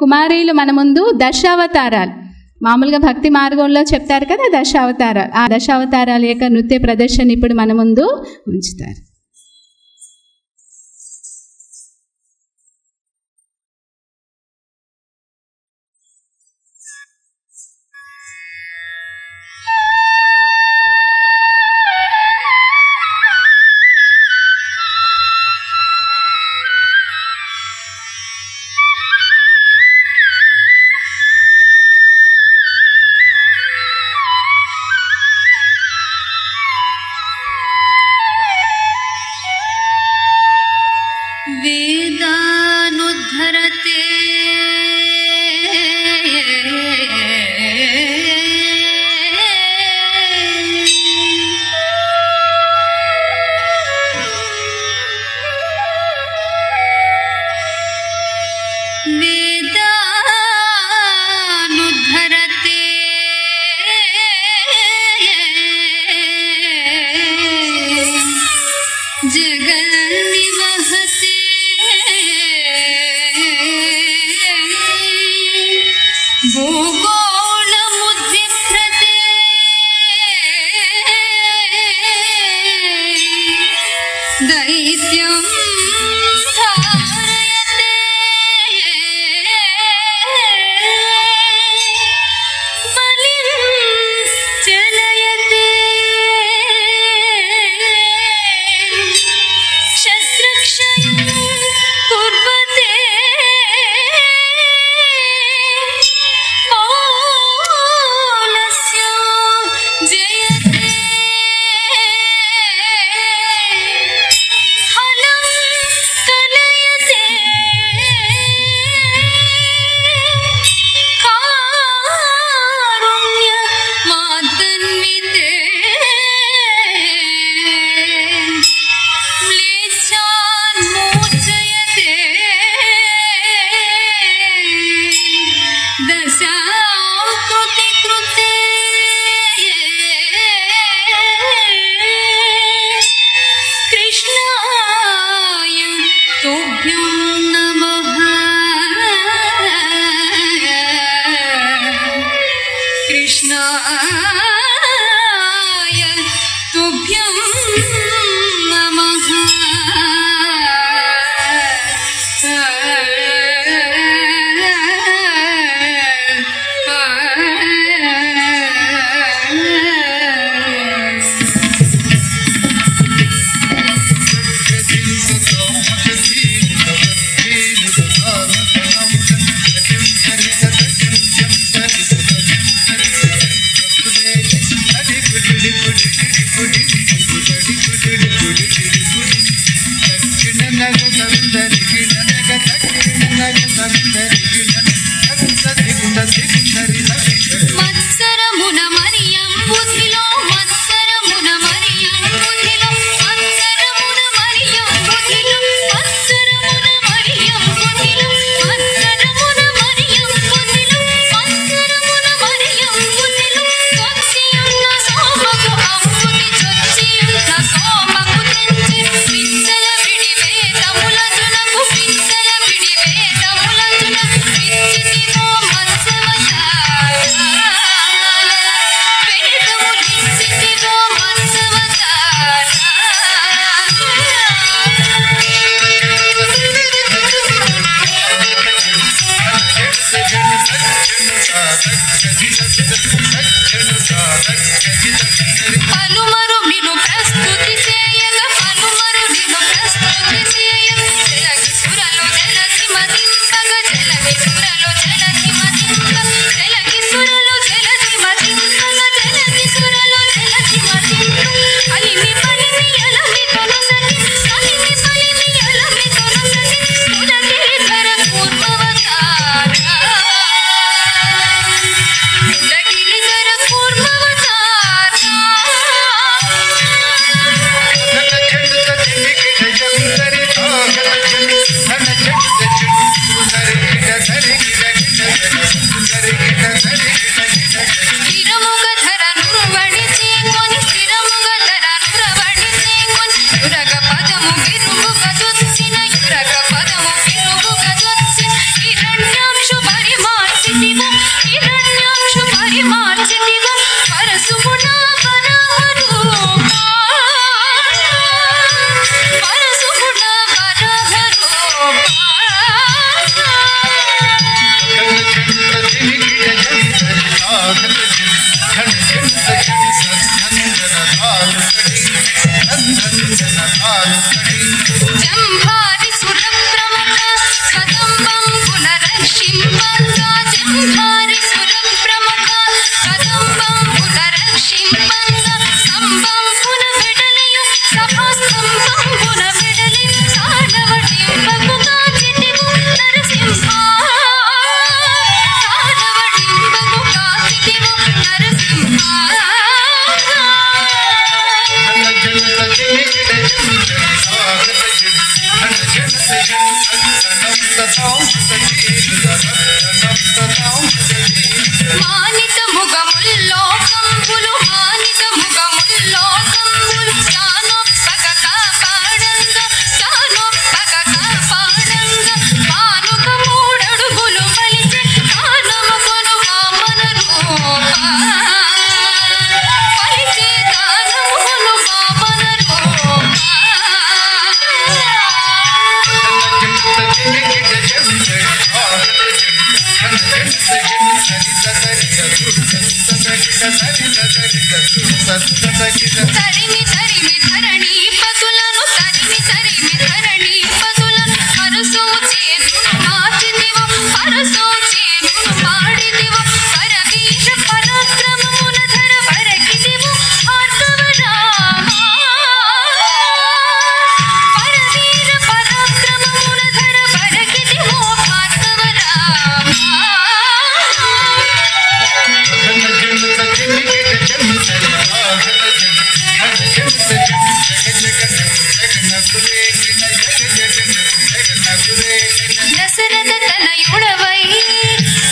కుమారీలు మన ముందు దశావతారాలు, మామూలుగా భక్తి మార్గంలో చెప్తారు కదా దశావతారాలు, ఆ దశావతారాల యొక్క నృత్య ప్రదర్శన ఇప్పుడు మన ముందు ఉంచుతారు. वेदानुद्धरते जगन्निवहते भूगोलमुद्विप्रते दैत्यं धारयते बलिं चलयते शस्त्रक्षयं कुर्वते पौलस्य जयते हलं कलयते कारुण्यमातन्विते म्लेच्छान् मोचयते दशाकृति कृते कृष्णाय तुभ्यं नमः कृष्णाय तुभ्यं नमः మత్సరమున మరియం బుద్ధిలో మత్సరమున మరియం బుద్ధిలో మత్సరమున మరియం బుద్ధిలో మత్సరమున మరియం బుద్ధిలో మత్సరమున మరియం బుద్ధిలో మత్సరమున మరియం బుద్ధిలో కొచ్చియున్న సోమకు అమ్ముని చొచ్చియున్న సోమకు తెంచి పిచ్చల విడి వేదములజునకు పిచ్చల విడి వేదములజునకు పిచ్చితివో వేదములిచ్చితివో పలుమరు నిను ప్రస్తుతి చేయగ పలుమరు నిను ప్రస్తుతి చేయగ జలగి సురలో జలసి మదింపగ జలగి సురలో జలసి మదింపగ జలగి సురలో జలసి మదింపగ జలగి సురలో జలసి మదింపగ అలిమి పలిమి అలమి కొనసగి అలిమి పలిమి అలమి కొనసగి ఉదగిరిధర కూర్మవతార ఉదగిరిధర కూర్మవతార మానిత ముగముల్లో కంబులు మానిత ముగముల్లో కంబులు తానొప్పక కాపాడంగ తానొప్పక కాపాడంగ పానుక మూడడుగులు పలిచే తానముకొను వామన రూప పలిచే తానముకొను వామన రూప తరిమి తరిమి ధరణి పతులను తరిమి తరిమి ధరణి పతులను పరసో చేను మాటిదివో పరసో చేను మాడిదివో పరవీర పరాక్రమమున ధర వరకిదివో భార్గవ రామ పరవీర పరాక్రమమున ధర వరకిదివో భార్గవ రామ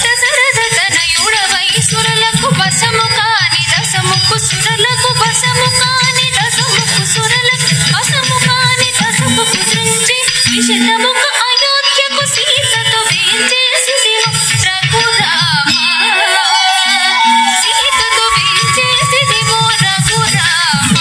దశరథ తనయుడవై సురలకు వశము కాని దశముకు సురలకు వశము కాని దశముకు సురలకు వశము కాని దశముకు దృంచి విశితముకు అయోధ్యకు సీతతో వేంచేసిదివో రఘురామ సీతతో వేంచేసిదివో రఘురామ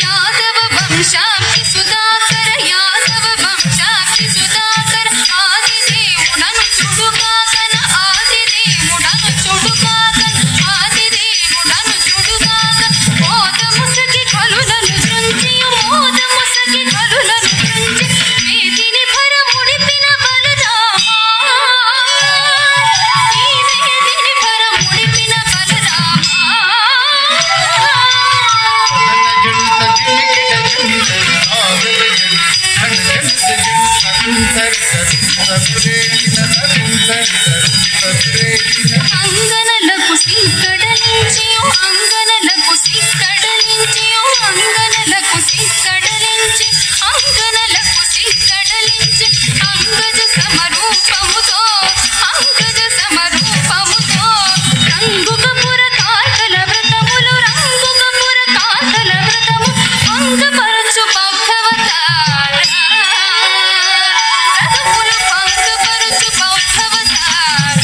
యాదవ వంశాక్షి సుధాకర యాదవ వంశాక్షి సుధాకర ఆదిదేవుడను చుడుగాకన ఆదిదేవుడను చుడుగాకన ఆదిదేవుడను చుడుగాకన మోదముసకి కలులను దృంచియు మోదముసకి కలులను దృంచి వేదిని భరముడిపిన బలరామ ఈ వేదిని భరముడిపిన బలరామ అంగనలకు సిక్కడలించియు అంగనలకు సిక్కడలించియు అంగనలకు సిక్కడలించి అంగనలకు సిక్కడలించి అంగజ సమరూపముతో అంగజ సమరూపముతో రంగుకపుర కాకల వ్రతములు రంగుకపుర కాకల వ్రతము భంగపరచు బౌద్ధవతార రథములు భంగపరచు బౌద్ధవతార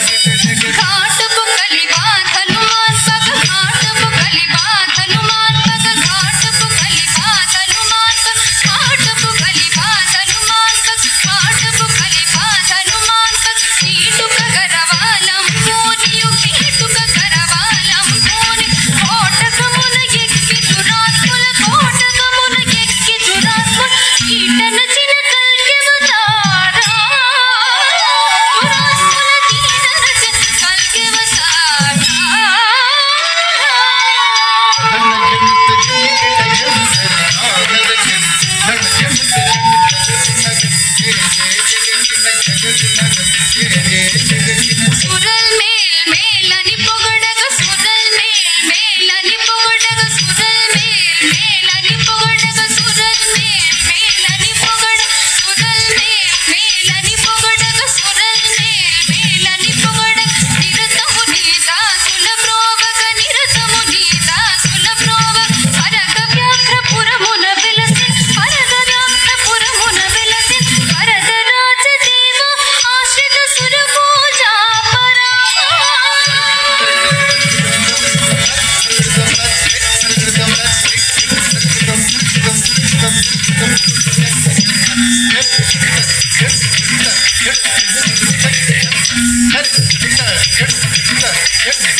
ఘాటపు కలిబాధలు మాన్పక ఘాటపు కలిబాధలు మాన్పక ఘాటపు కలిబాధలు మాన్పక ఘాటపు కలిబాధలు మాన్పక ఘాటపు కలిబాధలు మాన్పక కీటుక గరవాలం పోనియు కీటుక గరవాలం పోని కోటకమున ఎక్కి దురాత్ముల కోటకమున ఎక్కి దురాత్ముల కీటన చినకల్కెవతారా దురాత్ముల కీటన చినకల్కెవతారా సురల్ మేల్ మేలని పొగడగ సురల్ మేల్ మేలని పొగడగ సురల్ మేల్ మేలని పొగడగ సురల్ మేల్ మేలని పొగడ సురల్ మేల్ మేలని పొగడగ సురల్ మేల్ మేలని పొగడగ నిరతము నీ దాసుల ప్రోవగ నిరతము నీ దాసుల ప్రోవగ పరగ వ్యాఘ్రపురమున వెలసి పరగ వ్యాఘ్రపురమున వెలసి వరదరాజ దేవ ఆశ్రిత సురభోజాపరా Hadi,